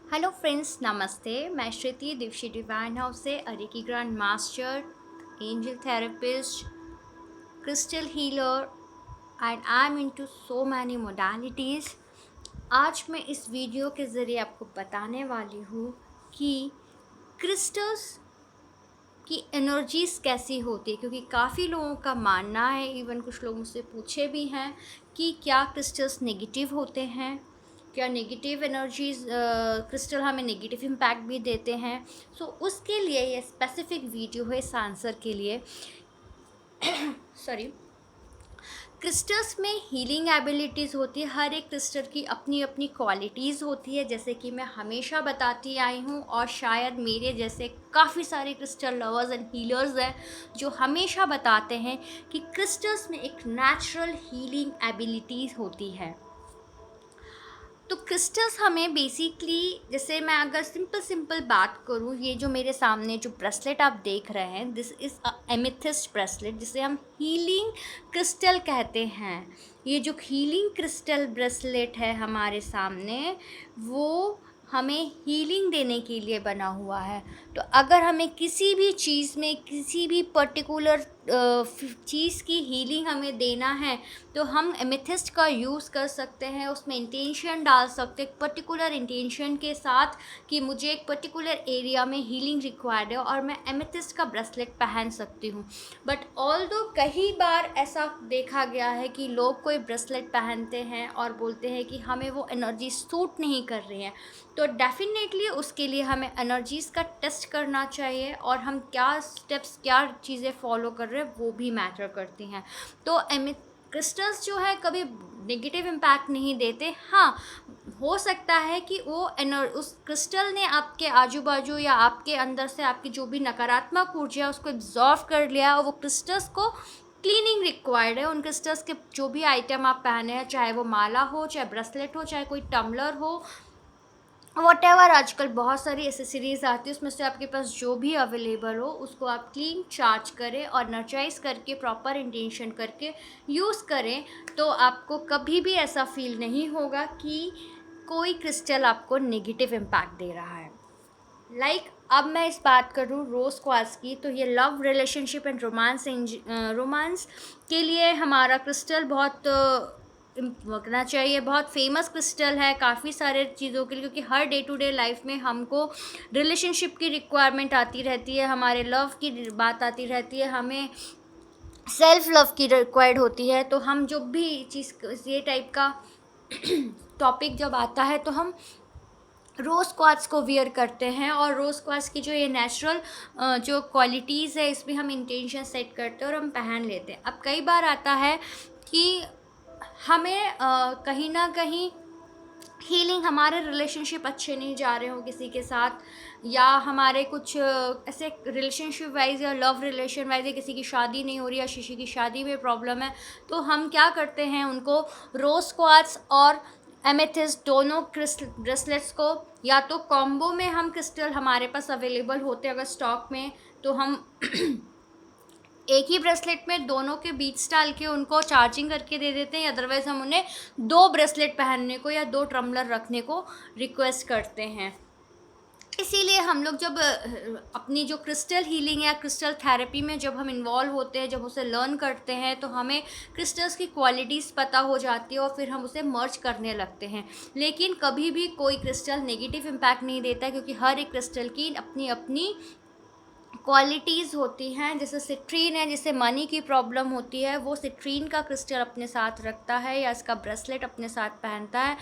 Hello friends, नमस्ते। मैं श्रुति Dixit divine house से a Reiki grand master, angel therapist, crystal healer and I am into so many modalities. आज मैं इस वीडियो के ज़रिए आपको बताने वाली हूँ कि क्रिस्टल्स की एनर्जीज़ कैसी होती है, क्योंकि काफ़ी लोगों का मानना है, इवन कुछ लोग मुझसे पूछे भी हैं कि क्या क्रिस्टल्स नेगेटिव होते हैं, क्या नेगेटिव एनर्जीज़ क्रिस्टल हमें नेगेटिव इम्पैक्ट भी देते हैं। सो उसके लिए ये स्पेसिफिक वीडियो है इस आंसर के लिए। सॉरी। क्रिस्टल्स में हीलिंग एबिलिटीज़ होती है। हर एक क्रिस्टल की अपनी अपनी क्वालिटीज़ होती है, जैसे कि मैं हमेशा बताती आई हूँ, और शायद मेरे जैसे काफ़ी सारे क्रिस्टल लवर्स एंड हीलर्स हैं जो हमेशा बताते हैं कि क्रिस्टल्स में एक नेचुरल हीलिंग एबिलिटीज़ होती है। तो क्रिस्टल्स हमें बेसिकली, जैसे मैं अगर सिंपल बात करूँ, ये जो मेरे सामने जो ब्रेसलेट आप देख रहे हैं, this is a amethyst bracelet, जिसे हम हीलिंग क्रिस्टल कहते हैं। ये जो हीलिंग क्रिस्टल ब्रेसलेट है हमारे सामने, वो हमें हीलिंग देने के लिए बना हुआ है। तो अगर हमें किसी भी चीज़ में किसी भी पर्टिकुलर चीज़ की हीलिंग हमें देना है, तो हम एमेथिस्ट का यूज़ कर सकते हैं। उसमें इंटेंशन डाल सकते हैं, पर्टिकुलर इंटेंशन के साथ, कि मुझे एक पर्टिकुलर एरिया में हीलिंग रिक्वायर्ड है और मैं एमेथिस्ट का ब्रेसलेट पहन सकती हूँ। बट ऑल्दो कई बार ऐसा देखा गया है कि लोग कोई ब्रेसलेट पहनते हैं और बोलते हैं कि हमें वो एनर्जी सूट नहीं कर रही है। तो डेफिनेटली उसके लिए हमें एनर्जीज़ का टेस्ट करना चाहिए, और हम क्या स्टेप्स, क्या चीज़ें फॉलो कर रहे हैं, वो भी मैटर करती हैं। तो क्रिस्टल्स जो है कभी नेगेटिव इम्पैक्ट नहीं देते। हाँ, हो सकता है कि वो उस क्रिस्टल ने आपके आजू बाजू या आपके अंदर से आपकी जो भी नकारात्मक ऊर्जा है उसको एब्जॉर्व कर लिया, और वो क्रिस्टल्स को क्लीनिंग रिक्वायर्ड है। उन क्रिस्टल्स के जो भी आइटम आप पहने हैं, चाहे वो माला हो, चाहे ब्रेसलेट हो, चाहे कोई टम्बलर हो, वॉटेवर, आजकल बहुत सारी एसेसरीज़ आती है, उसमें से आपके पास जो भी अवेलेबल हो उसको आप क्लीन चार्ज करें और नर्चाइज करके प्रॉपर इंटेंशन करके यूज़ करें। तो आपको कभी भी ऐसा फील नहीं होगा कि कोई क्रिस्टल आपको नेगेटिव इम्पैक्ट दे रहा है। अब मैं इस बात करूँ रोज़ क्वार्ट्ज की, तो ये लव, रिलेशनशिप एंड रोमांस के लिए हमारा क्रिस्टल बहुत रखना चाहिए। बहुत फेमस क्रिस्टल है काफ़ी सारे चीज़ों के लिए, क्योंकि हर डे टू डे लाइफ में हमको रिलेशनशिप की रिक्वायरमेंट आती रहती है, हमारे लव की बात आती रहती है, हमें सेल्फ लव की रिक्वायर्ड होती है। तो हम जो भी चीज़, ये टाइप का टॉपिक जब आता है, तो हम रोज़ क्वार्ट्ज को वियर करते हैं, और रोज़ क्वार्ट्ज की जो ये नेचुरल जो क्वालिटीज़ है, इसमें हम इंटेंशन सेट करते हैं और हम पहन लेते हैं। अब कई बार आता है कि हमें कहीं ना कहीं हीलिंग, हमारे रिलेशनशिप अच्छे नहीं जा रहे हो किसी के साथ, या हमारे कुछ ऐसे रिलेशनशिप वाइज या लव रिलेशन वाइज या किसी की शादी नहीं हो रही, या किसी की शादी में प्रॉब्लम है, तो हम क्या करते हैं, उनको रोज़ क्वार्ट्ज और एमेथिस्ट दोनों ब्रेसलेट्स को, या तो कॉम्बो में हम क्रिस्टल हमारे पास अवेलेबल होते हैं अगर स्टॉक में, तो हम एक ही ब्रेसलेट में दोनों के बीच डाल के उनको चार्जिंग करके दे देते हैं, अदरवाइज़ हम उन्हें 2 ब्रेसलेट पहनने को या 2 टम्बलर रखने को रिक्वेस्ट करते हैं। इसीलिए हम लोग जब अपनी जो क्रिस्टल हीलिंग या क्रिस्टल थेरेपी में जब हम इन्वॉल्व होते हैं, जब उसे लर्न करते हैं, तो हमें क्रिस्टल्स की क्वालिटीज़ पता हो जाती है और फिर हम उसे मर्ज करने लगते हैं। लेकिन कभी भी कोई क्रिस्टल नेगेटिव इम्पैक्ट नहीं देता, क्योंकि हर एक क्रिस्टल की अपनी अपनी क्वालिटीज़ होती हैं। जैसे सिट्रीन है, जिसे मनी की प्रॉब्लम होती है, वो सिट्रीन का क्रिस्टल अपने साथ रखता है या इसका ब्रेसलेट अपने साथ पहनता है।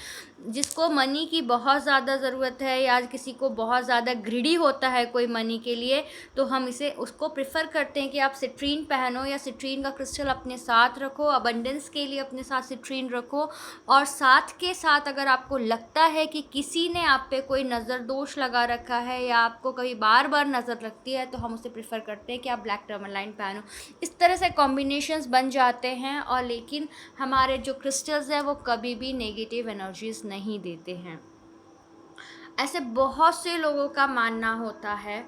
जिसको मनी की बहुत ज़्यादा ज़रूरत है, या किसी को बहुत ज़्यादा ग्रिडी होता है कोई मनी के लिए, तो हम उसको प्रेफर करते हैं कि आप सिट्रीन पहनो या सिट्रीन का क्रिस्टल अपने साथ रखो, अबंडेंस के लिए अपने साथ सिट्रीन रखो। और साथ के साथ अगर आपको लगता है कि किसी ने आप पे कोई नज़र दोष लगा रखा है, या आपको कभी बार बार नज़र लगती है, तो हम उसे प्रेफर करते हैं कि आप ब्लैक टर्मलाइन पहनो। इस तरह से कॉम्बिनेशंस बन जाते हैं, और लेकिन हमारे जो क्रिस्टल्स हैं वो कभी भी नेगेटिव एनर्जीज नहीं देते हैं। ऐसे बहुत से लोगों का मानना होता है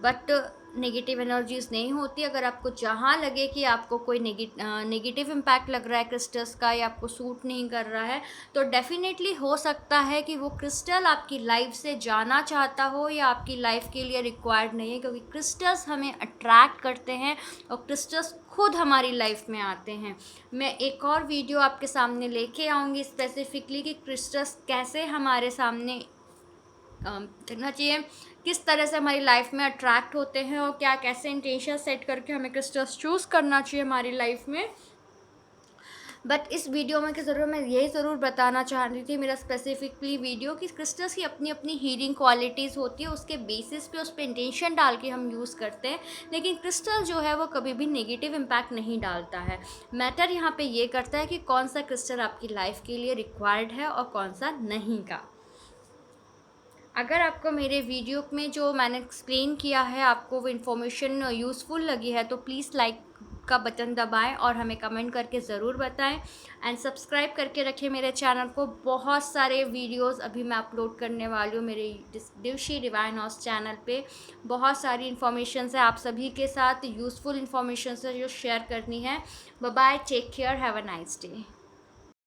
बट नेगेटिव एनर्जीज़ नहीं होती। अगर आपको जहाँ लगे कि आपको कोई नेगेटिव इम्पैक्ट लग रहा है क्रिस्टल्स का या आपको सूट नहीं कर रहा है, तो डेफ़िनेटली हो सकता है कि वो क्रिस्टल आपकी लाइफ से जाना चाहता हो या आपकी लाइफ के लिए रिक्वायर्ड नहीं है, क्योंकि क्रिस्टल्स हमें अट्रैक्ट करते हैं और क्रिस्टल्स खुद हमारी लाइफ में आते हैं। मैं एक और वीडियो आपके सामने लेके आऊँगी स्पेसिफिकली कि क्रिस्टल्स कैसे हमारे सामने करना चाहिए, किस तरह से हमारी लाइफ में अट्रैक्ट होते हैं और क्या कैसे इंटेंशन सेट करके हमें क्रिस्टल्स चूज़ करना चाहिए हमारी लाइफ में। बट इस वीडियो में कि ज़रूर मैं यही ज़रूर बताना चाह रही थी, मेरा स्पेसिफिकली वीडियो, कि क्रिस्टल्स की अपनी अपनी हीलिंग क्वालिटीज़ होती है, उसके बेसिस पे उस पर इंटेंशन डाल के हम यूज़ करते हैं। लेकिन क्रिस्टल जो है वो कभी भी नेगेटिव इम्पैक्ट नहीं डालता है। मैटर यहाँ पे ये करता है कि कौन सा क्रिस्टल आपकी लाइफ के लिए रिक्वायर्ड है और कौन सा नहीं का। अगर आपको मेरे वीडियो में जो मैंने एक्सप्लेन किया है आपको वो इन्फॉर्मेशन यूज़फुल लगी है, तो प्लीज़ लाइक का बटन दबाएं और हमें कमेंट करके ज़रूर बताएं एंड सब्सक्राइब करके रखें मेरे चैनल को। बहुत सारे वीडियोस अभी मैं अपलोड करने वाली हूँ मेरे दिव्शी डिवाइन हाउस चैनल पे। बहुत सारी इन्फॉर्मेशन है आप सभी के साथ, यूज़फुल इन्फॉर्मेशन है जो शेयर करनी है। Bye bye, take care, have a nice day.